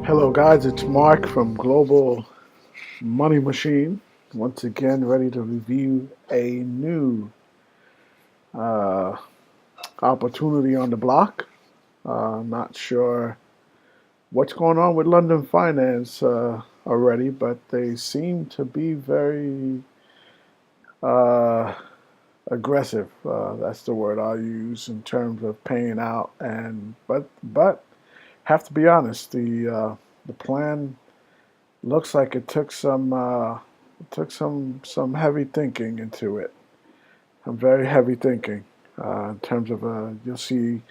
Hello, guys. It's Mark from Global Money Machine. Once again, ready to review a new uh, opportunity on the block. Not sure what's going on with London Finance already, but they seem to be very uh, aggressive. That's the word I'll use in terms of paying out. And but have to be honest, the plan looks like it took some heavy thinking into it. Some very heavy thinking in terms of you'll see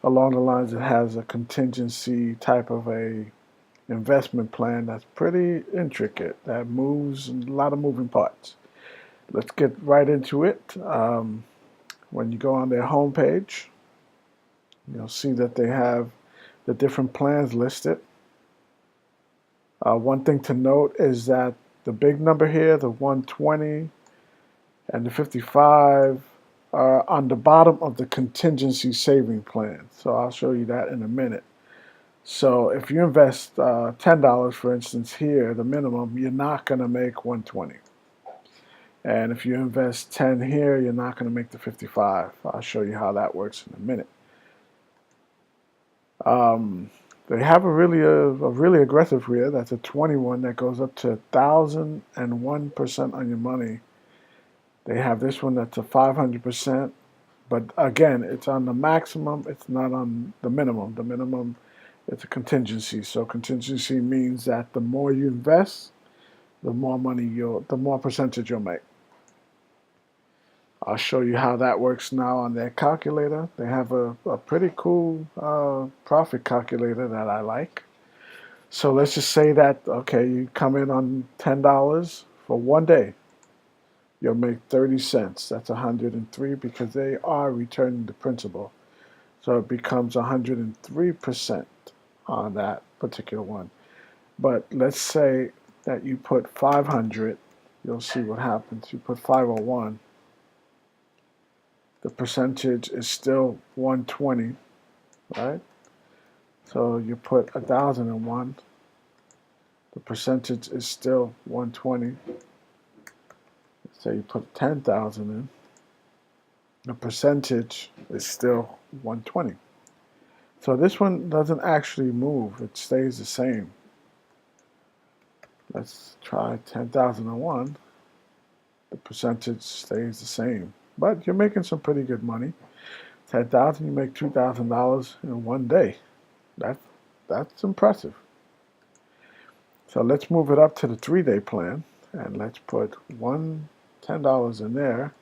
along the lines it has a contingency type of a investment plan that's pretty intricate. That moves a lot of moving parts. Let's get right into it. When you go on their homepage, you'll see that they have the different plans listed. One thing to note is that the big number here, the 120 and the 55, are on the bottom of the contingency saving plan. So I'll show you that in a minute. So if you invest $10, for instance, here, the minimum, you're not going to make 120. And if you invest 10 here, you're not going to make the 55. I'll show you how that works in a minute. They have a really aggressive here. That's a 21 that goes up to 1,001% on your money. They have this one that's a 500%, but again, it's on the maximum. It's not on the minimum. The minimum, it's a contingency. So contingency means that the more you invest, the more percentage you'll make. I'll show you how that works now on their calculator. They have a pretty cool profit calculator that I like. So let's just say that, okay, you come in on $10 for one day. You'll make 30 cents. That's 103 because they are returning the principal. So it becomes 103% on that particular one. But let's say that you put 500. You'll see what happens. You put 501. The percentage is still 120, right? So you put 1,001. The percentage is still 120. So you put 10,000 in. The percentage is still 120. So this one doesn't actually move. It stays the same. Let's try 10,001. The percentage stays the same. But you're making some pretty good money. 10,000, you make $2,000 in one day. That's impressive. So let's move it up to the 3-day plan, and let's put $10 in there,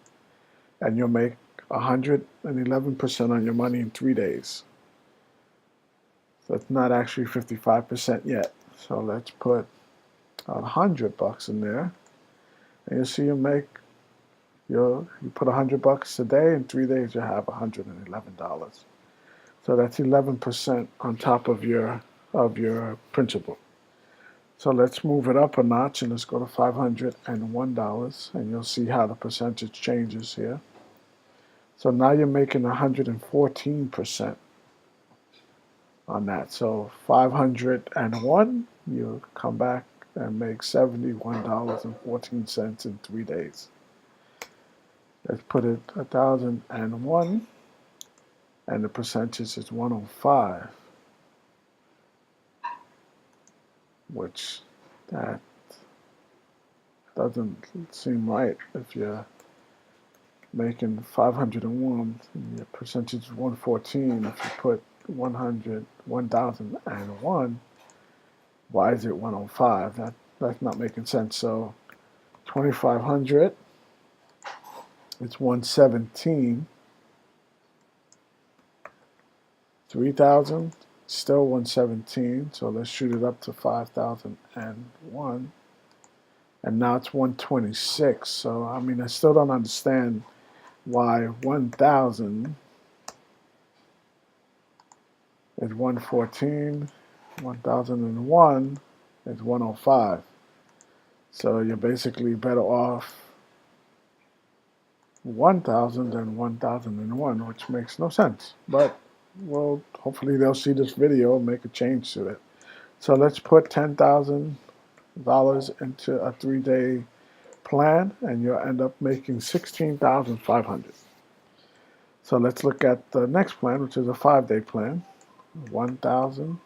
and you'll make 111% on your money in 3 days. So it's not actually 55% yet. So let's put $100 in there, and you'll see you put $100 a day. In 3 days, you have $111. So that's 11% on top of your principal. So let's move it up a notch and let's go to $501, and you'll see how the percentage changes here. So now you're making 114% on that. So 501, you come back and make $71.14 in 3 days. Let's put it 1,001, and the percentage is 105, which that doesn't seem right. If you're making 501 and your percentage is 114, if you put 1,001, why is it 105? That's not making sense. So 2,500. It's 117. 3,000, still 117. So let's shoot it up to 5,001. And now it's 126. So I mean, I still don't understand why 1,000 is 114, 1,001 is 105. So you're basically better off 1,000 than 1,001, which makes no sense. But well, hopefully they'll see this video and make a change to it. So let's put $10,000 into a 3-day plan, and you'll end up making $16,500. So let's look at the next plan, which is a 5-day plan. 1,000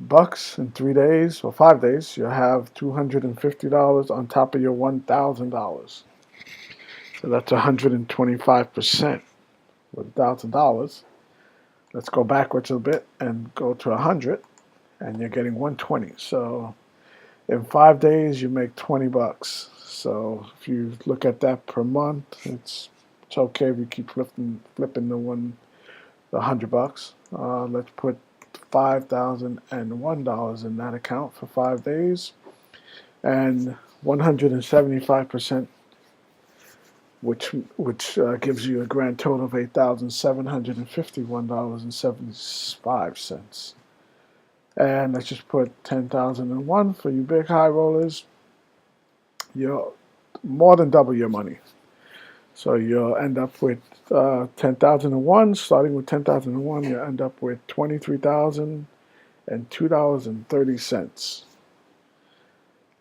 bucks in 3 days or 5 days. You'll have $250 on top of your $1,000. So that's 125% with $1,000. Let's go backwards a bit and go to 100, and you're getting 120. So in 5 days, you make 20 bucks. So if you look at that per month, it's okay if you keep flipping the 100 bucks. Let's put $5,001 in that account for 5 days, and 175%, which gives you a grand total of $8,751.75. And let's just put 10,001 for you big high rollers. You'll more than double your money. So you'll end up with 10,001. Starting with 10,001, you'll end up with $23,002.30.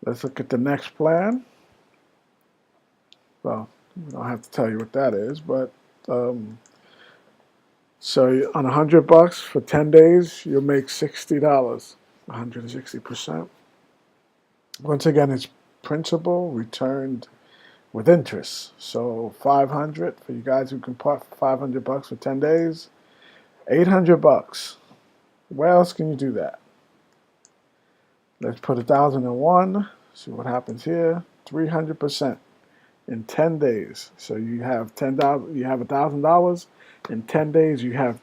Let's look at the next plan. Well, I don't have to tell you what that is, but so on 100 bucks for 10 days, you'll make $60, 160%. Once again, it's principal returned with interest. So 500 for you guys who can part for 500 bucks for 10 days, 800 bucks. Where else can you do that? Let's put 1,001. See what happens here. 300% in 10 days. So you have $1,000 in 10 days. You have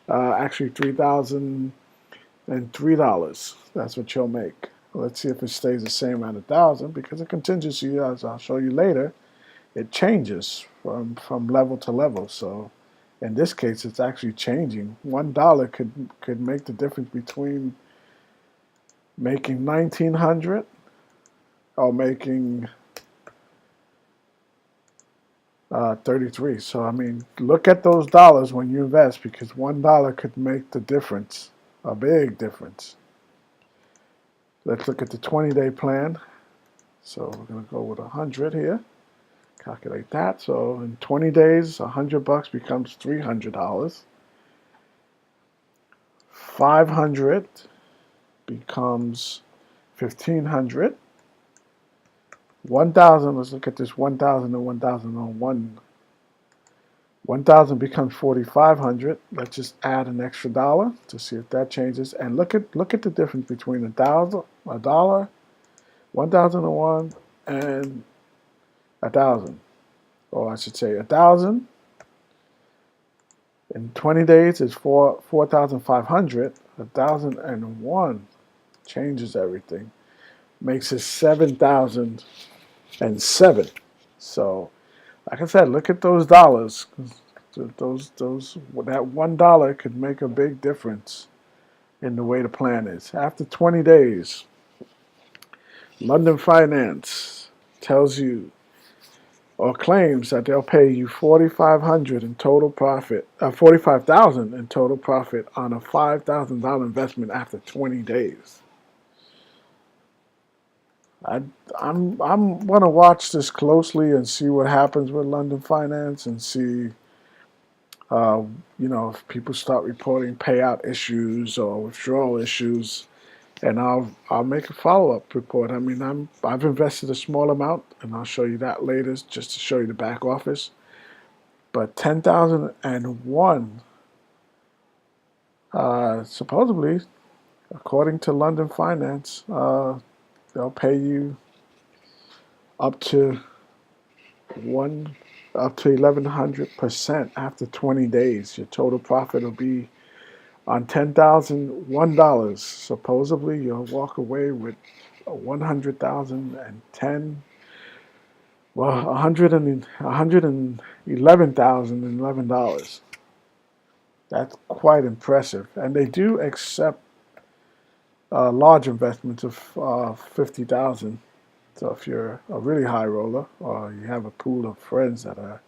actually $3,003. That's what you'll make. Let's see if it stays the same at 1,000, because the contingency, as I'll show you later, it changes from level to level. So in this case, it's actually changing. $1 could make the difference between making 1,900 or making 33. So I mean, look at those dollars when you invest, because $1 could make the difference, a big difference. Let's look at the 20-day plan. So we're going to go with 100 here. Calculate that. So in 20 days, 100 bucks becomes $300. 500 becomes 1,500. 1,000, let's look at this 1,000 and 1,001. 1,000 becomes 4,500. Let's just add an extra dollar to see if that changes. And look at the difference between $1, 1,001, and 1,000. Or I should say 1,000 in 20 days is 4,500. 1,001 changes everything. Makes it 7,007. So, like I said, look at those dollars. That $1 could make a big difference in the way the plan is. After 20 days, London Finance tells you or claims that they'll pay you $4,500 in total profit, $45,000 in total profit on a $5,000 investment after 20 days. I'm going to watch this closely and see what happens with London Finance, and see, if people start reporting payout issues or withdrawal issues, and I'll make a follow-up report. I mean, I've invested a small amount, and I'll show you that later, just to show you the back office. But 10,001, supposedly, according to London Finance, they'll pay you up to 1,100% after 20 days. Your total profit will be on $10,001. Supposedly, you'll walk away with $111,011. That's quite impressive, and they do accept large investments of 50,000. So if you're a really high roller, or you have a pool of friends that are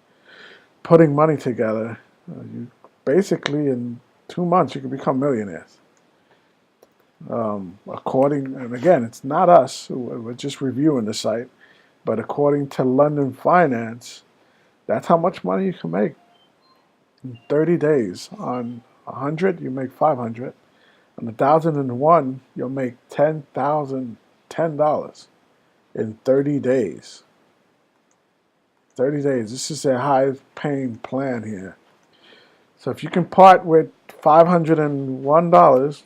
putting money together, you basically in 2 months, you can become millionaires. According, and again, it's not us, we're just reviewing the site, but according to London Finance, that's how much money you can make in 30 days. On 100, you make 500. On 1,001, you'll make $10,010 in 30 days. 30 days. This is a high-paying plan here. So if you can part with $501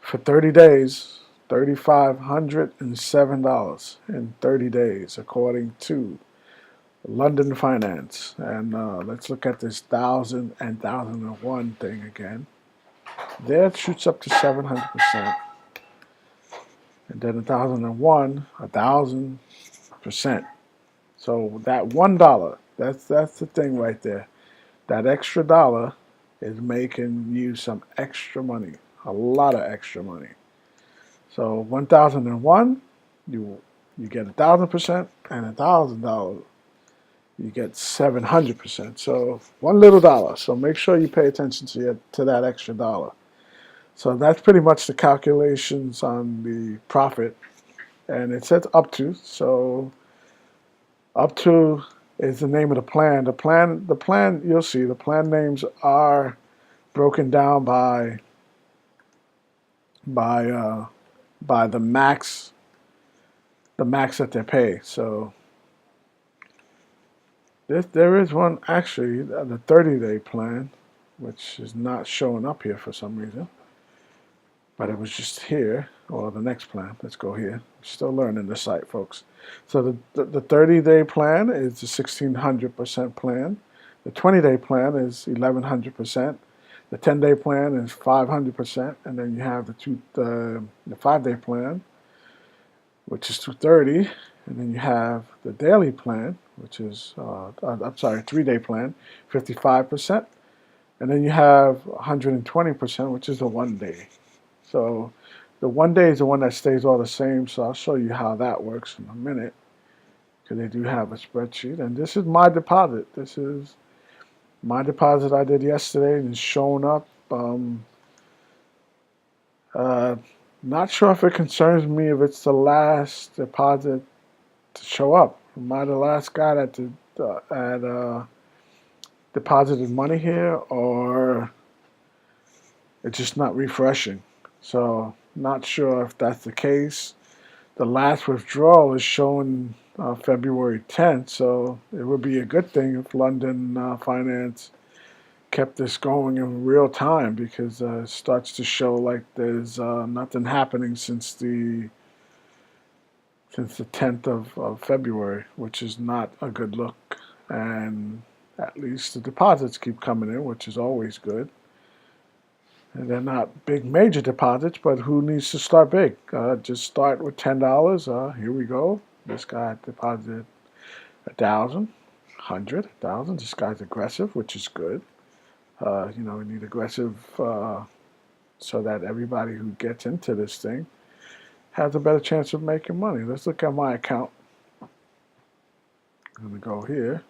for 30 days, $3,507 in 30 days, according to London Finance. And let's look at this 1,000 and 1,001 thing again. There it shoots up to 700%. And then 1,001, 1,000%. So that $1, that's the thing right there. That extra dollar is making you some extra money, a lot of extra money. So 1,001, you get 1,000%, and $1,000, you get 700%. So one little dollar. So make sure you pay attention to that extra dollar. So that's pretty much the calculations on the profit, and it says up to. So up to is the name of the plan. The plan. You'll see the plan names are broken down by the max that they pay. So there is one actually, the 30-day plan, which is not showing up here for some reason, but it was just here. Or the next plan. Let's go here. Still learning the site, folks. So the 30-day plan is the 1,600% plan. The 20-day plan is 1,100%. The 10-day plan is 500%, and then you have the 5-day plan, which is 230, and then you have the daily plan, which is 3-day plan, 55%, and then you have 120%, which is the 1 day. So the 1 day is the one that stays all the same, so I'll show you how that works in a minute, because they do have a spreadsheet. And this is my deposit. This is my deposit I did yesterday, and it's showing up. Not sure if it concerns me if it's the last deposit to show up. Am I the last guy that deposited money here, or it's just not refreshing? So not sure if that's the case. The last withdrawal is showing February 10th, so it would be a good thing if London Finance kept this going in real time, because it starts to show like there's nothing happening since the 10th of February, which is not a good look. And at least the deposits keep coming in, which is always good. And they're not big major deposits, but who needs to start big? Just start with $10. Here we go. This guy deposited 1,000, 100, 1,000. This guy's aggressive, which is good. We need aggressive so that everybody who gets into this thing has a better chance of making money. Let's look at my account. I'm going to go here.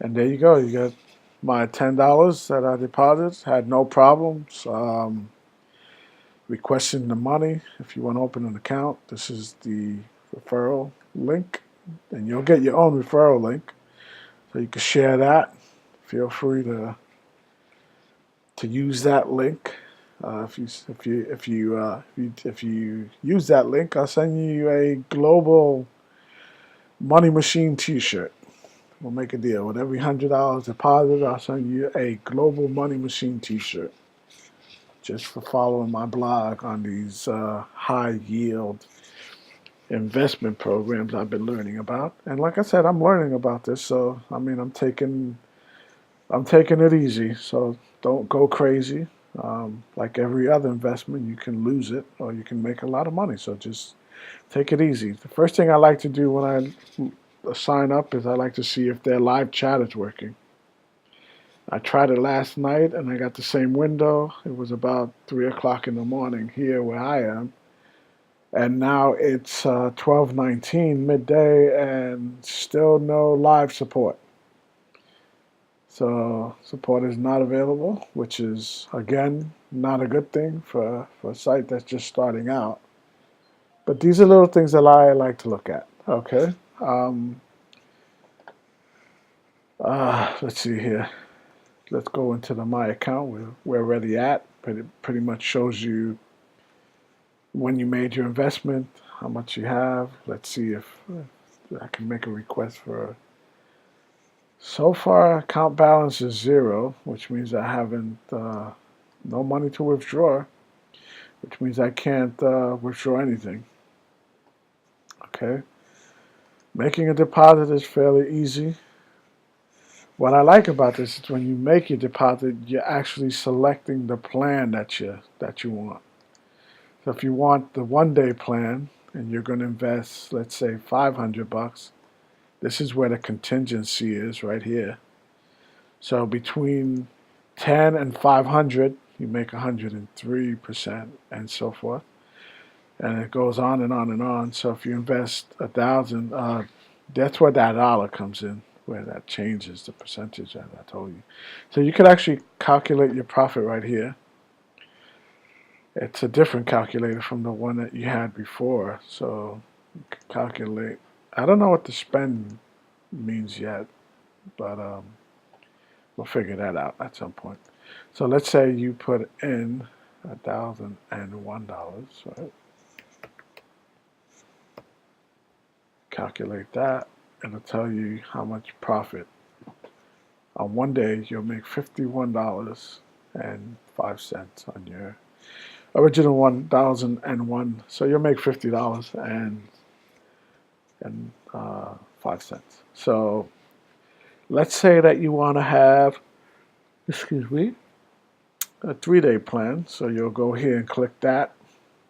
And there you go. You got my $10 that I deposited. Had no problems requesting the money. If you want to open an account, this is the referral link. And you'll get your own referral link, so you can share that. Feel free to use that link. If you use that link, I'll send you a global money machine T-shirt. We'll make a deal. With every $100 deposit, I'll send you a global money machine T-shirt, just for following my blog on these high yield investment programs I've been learning about. And like I said, I'm learning about this, so I mean, I'm taking it easy. So don't go crazy. Like every other investment, you can lose it or you can make a lot of money. So just take it easy. The first thing I like to do when I sign up is I like to see if their live chat is working. I tried it last night and I got the same window. It was about 3 o'clock in the morning here where I am. And now it's 12:19 midday and still no live support. So support is not available, which is, again, not a good thing for a site that's just starting out. But these are little things that I like to look at. Okay. Let's see here. Let's go into the My Account. We're already at, but it pretty much shows you when you made your investment, how much you have. Let's see if I can make a request for. So far, account balance is 0, which means I haven't no money to withdraw, which means I can't withdraw anything. Okay, making a deposit is fairly easy. What I like about this is when you make your deposit, you're actually selecting the plan that you want. So if you want the 1-day plan and you're going to invest, let's say, $500, this is where the contingency is right here. So between 10 and 500, you make 103% and so forth. And it goes on and on and on. So if you invest 1,000, that's where that dollar comes in, where that changes the percentage that I told you. So you could actually calculate your profit right here. It's a different calculator from the one that you had before. So you can calculate. I don't know what the spend means yet, but we'll figure that out at some point. So let's say you put in $1,001, right? Calculate that. It'll tell you how much profit. On 1 day, you'll make $51.05 on your original 1,001. So you'll make $50.05. So let's say that you want to have, excuse me, a 3-day plan. So you'll go here and click that.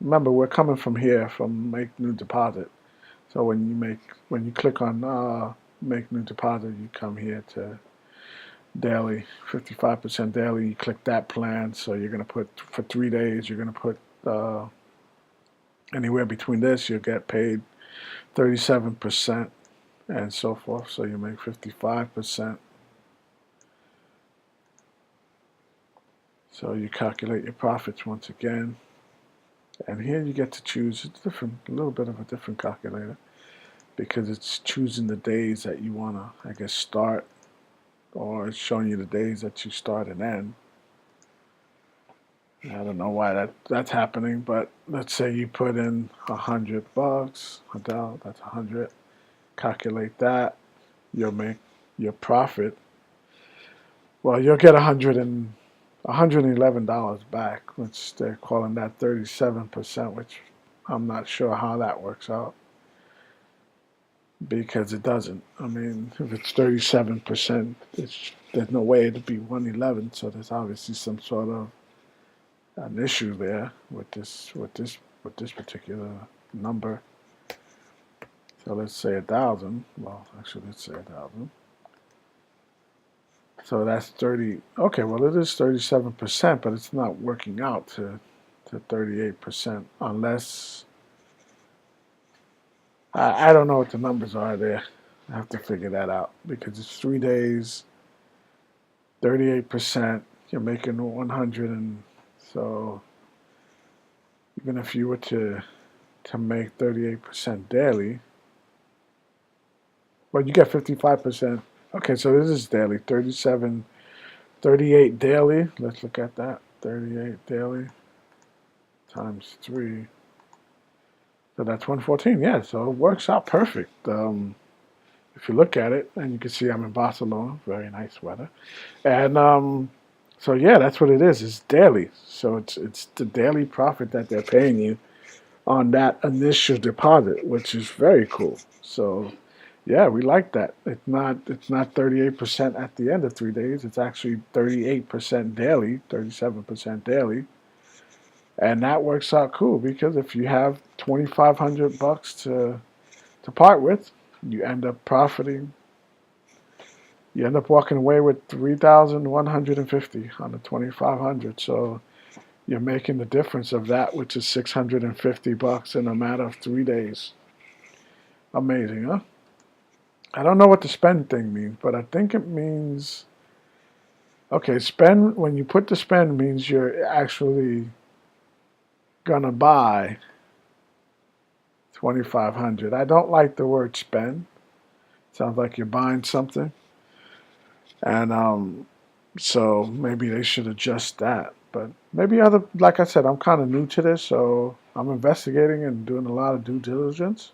Remember, we're coming from here, from Make New Deposit. So when you click on Make New Deposit, you come here to daily, 55% daily. You click that plan. So you're going to put, for 3 days, you're going to put anywhere between this, you'll get paid 37% and so forth. So you make 55%. So you calculate your profits once again. And here you get to choose a little bit of a different calculator, because it's choosing the days that you want to, I guess, start, or it's showing you the days that you start and end. I don't know why that's happening, but let's say you put in $100, that's 100. Calculate that, you'll make your profit. Well, you'll get $111 back, which they're calling that 37%, which I'm not sure how that works out, because it doesn't. I mean, if it's 37%, there's no way it'd be 111. So there's obviously some sort of an issue there with this particular number. So let's say 1,000. Well, actually, let's say 1,000. So that's 30. Okay, well, it is 37%, but it's not working out to 38%, unless I don't know what the numbers are there. I have to figure that out, because it's 3 days, 38%. You're making 100, and so even if you were to make 38% daily, well, you get 55%. Okay, so this is daily, 38 daily. Let's look at that. 38 daily times 3. So that's 114. Yeah, so it works out perfect. If you look at it, and you can see I'm in Barcelona, very nice weather. And so yeah, that's what it is. It's daily. So it's the daily profit that they're paying you on that initial deposit, which is very cool. So yeah, we like that. It's not 38% at the end of 3 days. It's actually 38% daily, 37% daily. And that works out cool, because if you have $2,500 to part with, you end up profiting. You end up walking away with $3,150 on the $2,500. So you're making the difference of that, which is $650 in a matter of 3 days. Amazing, huh? I don't know what the spend thing means, but I think it means, okay, spend, when you put the spend means you're actually gonna buy 2,500. I don't like the word spend. Sounds like you're buying something. And so maybe they should adjust that. But maybe other, like I said, I'm kind of new to this, so I'm investigating and doing a lot of due diligence.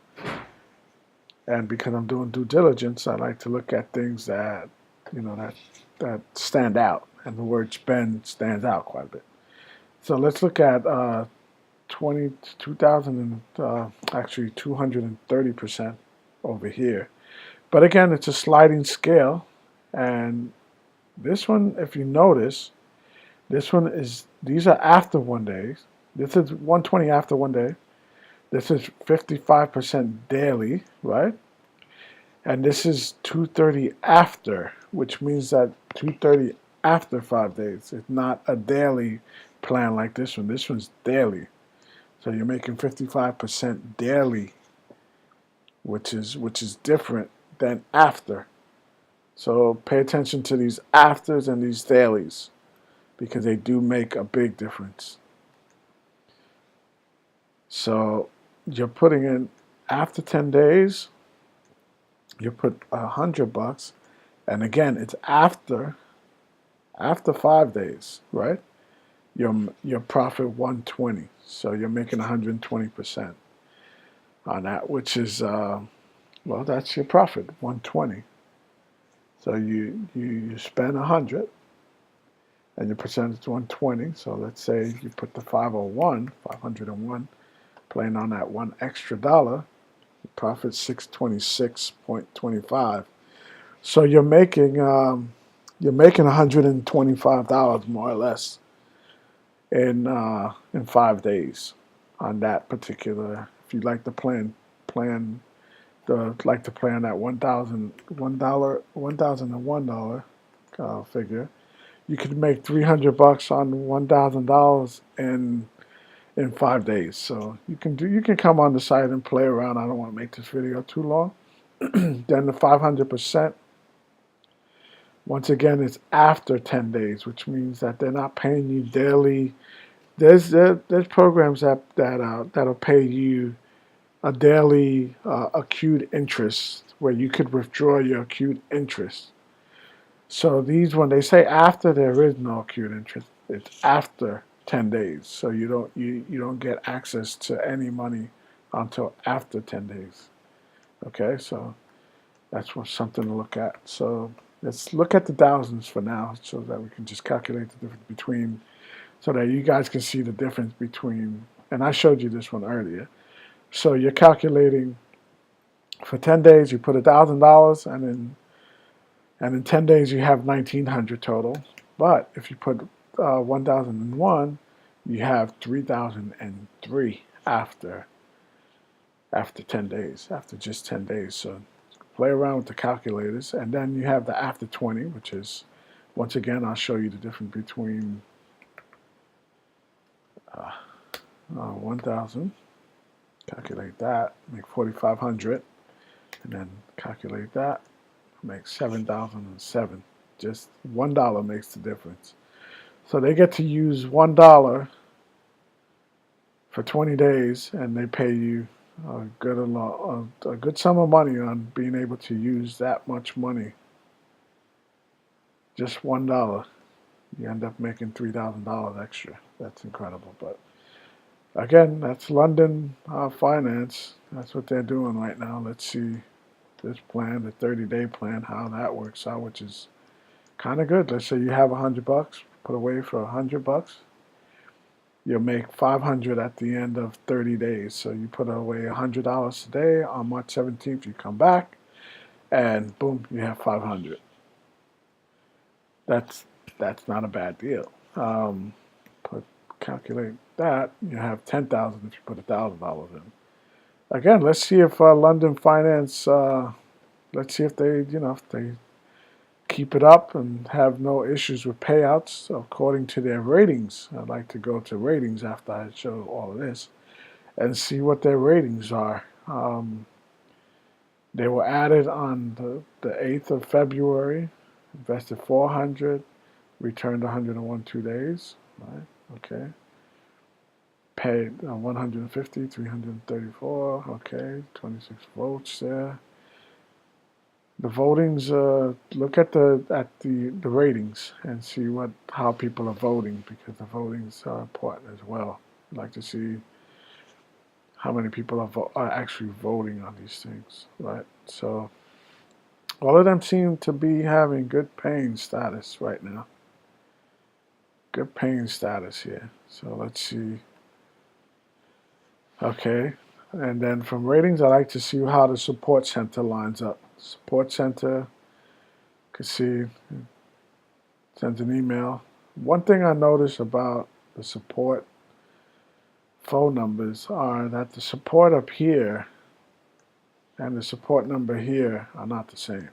And because I'm doing due diligence, I like to look at things that, that stand out. And the word spend stands out quite a bit. So let's look at 2000 actually 230% over here. But again, it's a sliding scale. And this one, if you notice, these are after 1 day. This is 120 after 1 day. This is 55% daily, right? And this is 230 after, which means that 230 after 5 days. It's not a daily plan like this one. This one's daily. So you're making 55% daily, which is different than after. So pay attention to these afters and these dailies because they do make a big difference. So you're putting in after 10 days, you put $100, and again, it's after 5 days, right? Your profit 120, so you're making 120% on that, which is well, that's your profit 120. So you spend 100, and your percentage 120. So let's say you put the 501, playing on that one extra dollar. Profit 626.25. So you're making $125 more or less in 5 days on that particular. If you'd like to plan on that $1,001 figure, you could make $300 on $1,000 in 5 days. So you can come on the site and play around. I don't want to make this video too long. Then the 500%, once again, it's after 10 days, which means that they're not paying you daily. There's programs that'll pay you a daily accrued interest where you could withdraw your accrued interest. So these, when they say after, there is no accrued interest. It's after 10 days. So you don't get access to any money until after 10 days. Okay, so that's something to look at. So let's look at the thousands for now so that we can just calculate the difference between, so that you guys can see the difference between, and I showed you this one earlier. So you're calculating for 10 days, you put $1,000, and in 10 days you have 1,900 total. But if you put 1,001, you have 3,003 after 10 days, after just 10 days. So play around with the calculators. And then you have the after 20, which is, once again, I'll show you the difference between 1,000. Calculate that, make 4,500, and then calculate that, make 7,007. Just $1 makes the difference. So they get to use $1 for 20 days, and they pay you a good sum of money on being able to use that much money. Just $1, you end up making $3,000 extra. That's incredible. But again, that's London Finance. That's what they're doing right now. Let's see this plan, the 30-day plan, how that works out, which is kind of good. Let's say you have $100, put away for $100. You'll make $500 at the end of 30 days. So you put away $100 today. On March 17th, you come back, and boom, you have $500. That's not a bad deal. Calculate that, you have $10,000 if you put $1,000 in. Again, let's see if London Finance. Let's see if they, keep it up and have no issues with payouts according to their ratings. I'd like to go to ratings after I show all of this and see what their ratings are. They were added on the 8th of February, invested 400, returned 101 2 days, right? Okay. Paid 150, 334, okay, 26 votes there. The votings, look at the ratings and see how people are voting, because the votings are important as well. I'd like to see how many people are actually voting on these things, right? So all of them seem to be having good paying status right now. Good paying status here. So let's see. Okay, and then from ratings, I like to see how the support center lines up. Support center, you can see, sends an email. One thing I noticed about the support phone numbers are that the support up here and the support number here are not the same.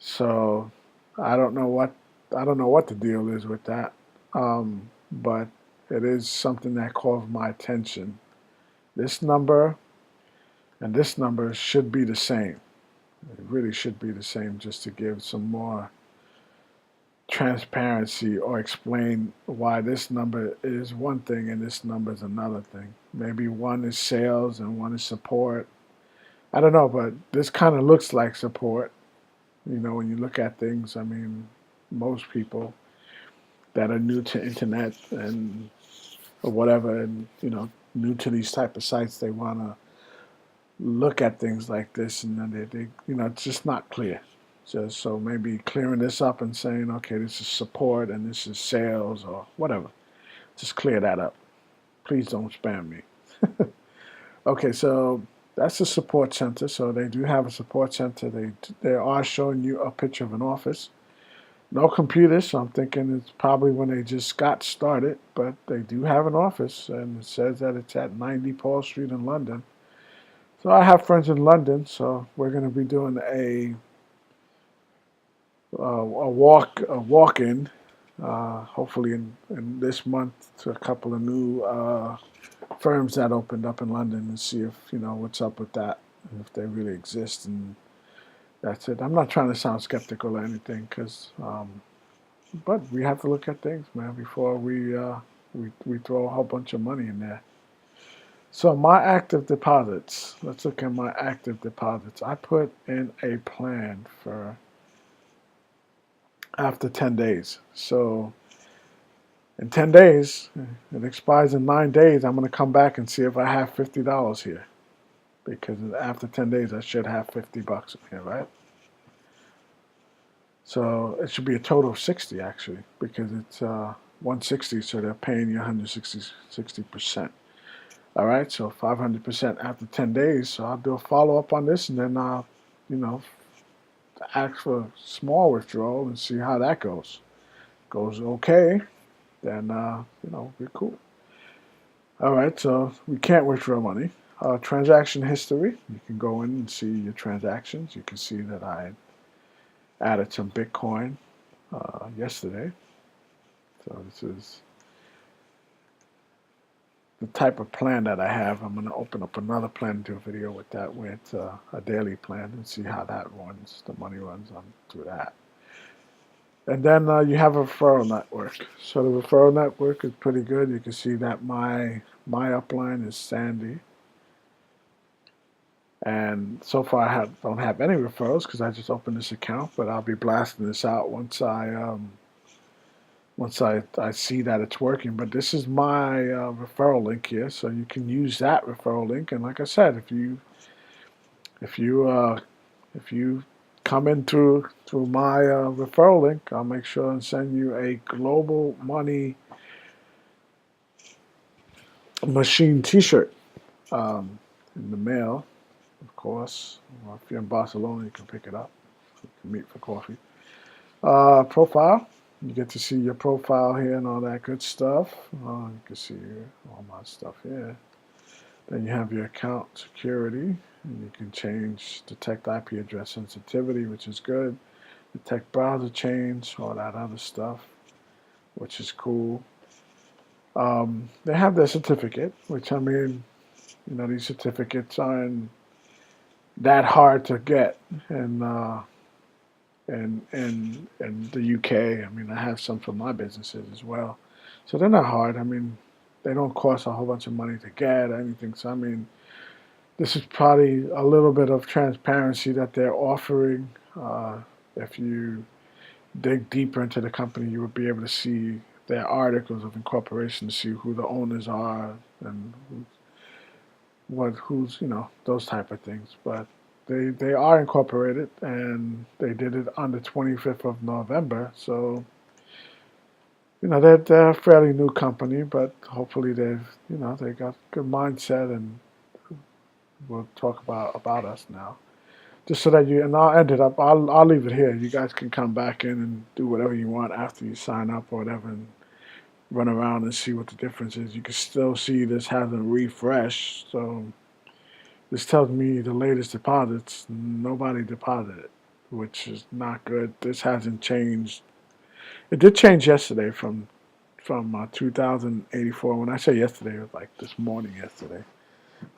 So I don't know what the deal is with that, but it is something that caught my attention. This number and this number should be the same. It really should be the same, just to give some more transparency or explain why this number is one thing and this number is another thing. Maybe one is sales and one is support. I don't know, but this kind of looks like support. You know, when you look at things, I mean, most people that are new to internet and or whatever, and new to these type of sites, they want to look at things like this, and then they it's just not clear. So maybe clearing this up and saying, okay, this is support and this is sales or whatever. Just clear that up. Please don't spam me. Okay, so that's the support center. So they do have a support center. They are showing you a picture of an office. No computers, so I'm thinking it's probably when they just got started, but they do have an office, and it says that it's at 90 Paul Street in London. So I have friends in London, so we're going to be doing a walk-in, hopefully in this month, to a couple of new firms that opened up in London, and see if what's up with that, if they really exist, and that's it. I'm not trying to sound skeptical or anything, but we have to look at things, man, before we throw a whole bunch of money in there. So my active deposits. Let's look at my active deposits. I put in a plan for after 10 days. So in 10 days, it expires in 9 days, I'm going to come back and see if I have $50 here. Because after 10 days, I should have $50 in here, right? So it should be a total of 60 actually, because it's 160, so they're paying you 160%. All right, so 500% after 10 days. So I'll do a follow-up on this, and then I'll, ask for a small withdrawal and see how that goes. Goes okay, then, we're cool. All right, so we can't withdraw money. Transaction history, you can go in and see your transactions. You can see that I added some Bitcoin yesterday. So this is the type of plan that I have. I'm going to open up another plan and do a video with that, where it's a daily plan, and see how that runs, the money runs on through that. And then you have a referral network. So the referral network is pretty good. You can see that my upline is Sandy. And so far I don't have any referrals because I just opened this account, but I'll be blasting this out once I see that it's working. But this is my referral link here, so you can use that referral link. And like I said, if you come in through my referral link, I'll make sure and send you a Global Money Machine T-shirt in the mail, of course. Or if you're in Barcelona, you can pick it up. You can meet for coffee. Profile. You get to see your profile here and all that good stuff. You can see all my stuff here. Then you have your account security, and you can change detect IP address sensitivity, which is good. the tech browser change, all that other stuff, which is cool. They have their certificate, which I mean, these certificates aren't that hard to get in the UK. I mean, I have some for my businesses as well, so they're not hard. I mean, they don't cost a whole bunch of money to get or anything. So I mean, this is probably a little bit of transparency that they're offering. If you dig deeper into the company, you would be able to see their articles of incorporation to see who the owners are and who's those type of things. But they are incorporated, and they did it on the 25th of November. So they're a fairly new company, but hopefully they got good mindset, and we'll talk about us now. Just so that and I'll end it up. I'll leave it here. You guys can come back in and do whatever you want after you sign up or whatever, and run around and see what the difference is. You can still see this hasn't refreshed, so this tells me the latest deposits, nobody deposited, which is not good. This hasn't changed. It did change yesterday from 2084. When I say yesterday, it was like this morning yesterday,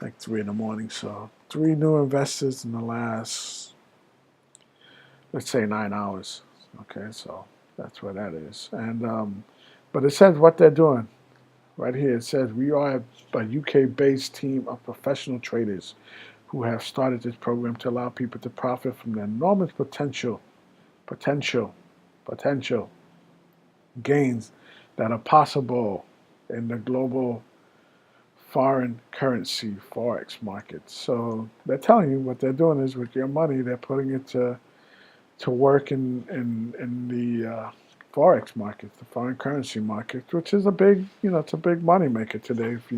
like 3 in the morning. So 3 new investors in the last, let's say, 9 hours. Okay, so that's what that is. And but it says what they're doing. Right here it says, we are a UK-based team of professional traders who have started this program to allow people to profit from the enormous potential gains that are possible in the global foreign currency forex market. So they're telling you what they're doing is with your money, they're putting it to work in the forex market, the foreign currency market, which is a big, it's a big money maker today. If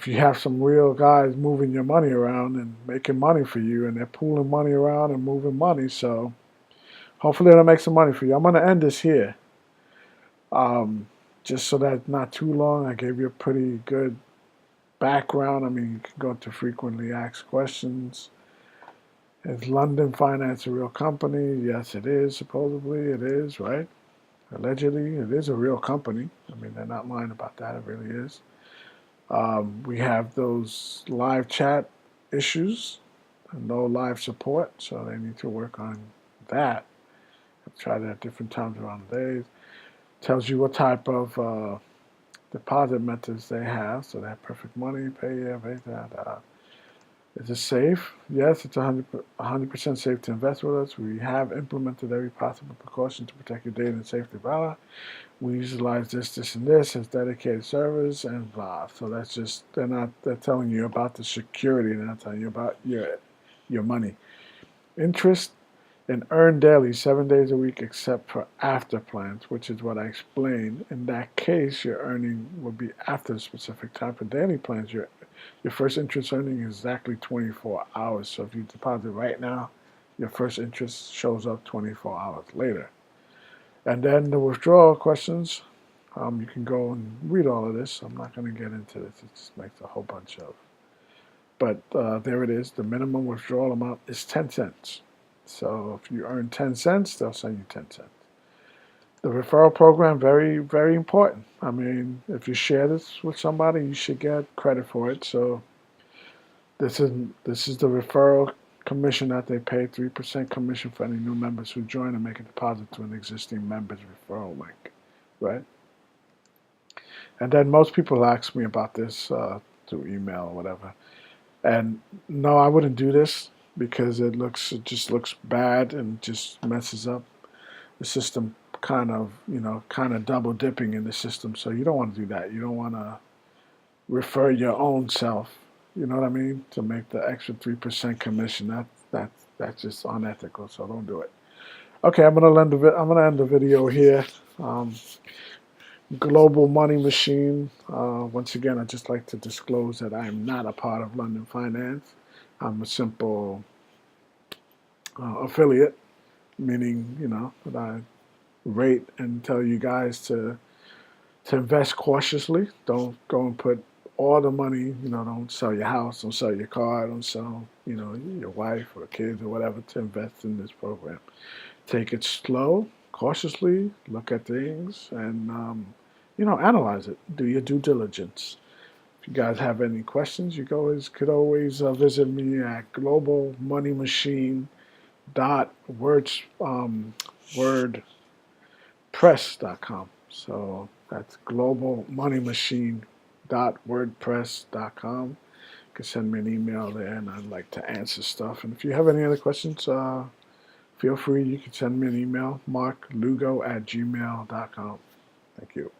you have some real guys moving your money around and making money for you, and they're pooling money around and moving money, so hopefully it'll make some money for you. I'm going to end this here, just so that it's not too long. I gave you a pretty good background. I mean, you can go to frequently asked questions. Is London Finance a real company? Yes, it is. Supposedly it is, right? Allegedly, it is a real company. I mean, they're not lying about that. It really is. We have those live chat issues and no live support, so they need to work on that. I've tried it at different times around the days. Tells you what type of deposit methods they have. So they have perfect money, pay, that. Is it safe? Yes, it's 100% safe to invest with us. We have implemented every possible precaution to protect your data and safety, blah. We utilize this, and this as dedicated servers, and blah. So that's just, they're telling you about the security, they're not telling you about your money. Interest and earn daily 7 days a week except for after plans, which is what I explained. In that case, your earning will be after a specific time. For daily plans, your first interest earning is exactly 24 hours. So if you deposit right now, your first interest shows up 24 hours later. And then the withdrawal questions, you can go and read all of this. I'm not going to get into this. It just makes a whole bunch of. But there it is. The minimum withdrawal amount is 10 cents. So if you earn 10 cents, they'll send you 10 cents. The referral program, very, very important. I mean, if you share this with somebody, you should get credit for it. So this is the referral commission that they pay, 3% commission for any new members who join and make a deposit to an existing member's referral link, right? And then most people ask me about this through email or whatever. And no, I wouldn't do this because it just looks bad and just messes up the system, kind of double dipping in the system. So you don't want to do that. You don't want to refer your own self, you know what I mean, to make the extra 3% commission. That's just unethical. So don't do it. Okay, I'm gonna end the video here. Global Money Machine. Once again, I'd just like to disclose that I am not a part of London Finance. I'm a simple affiliate, meaning that I rate and tell you guys to invest cautiously. Don't go and put all the money. Don't sell your house, don't sell your car, don't sell, your wife or kids or whatever to invest in this program. Take it slow, cautiously, look at things, and, analyze it. Do your due diligence. If you guys have any questions, you could always visit me at globalmoneymachine.wordpress.com. So that's globalmoneymachine.wordpress.com. You can send me an email there, and I'd like to answer stuff. And if you have any other questions, feel free. You can send me an email, marklugo@gmail.com. Thank you.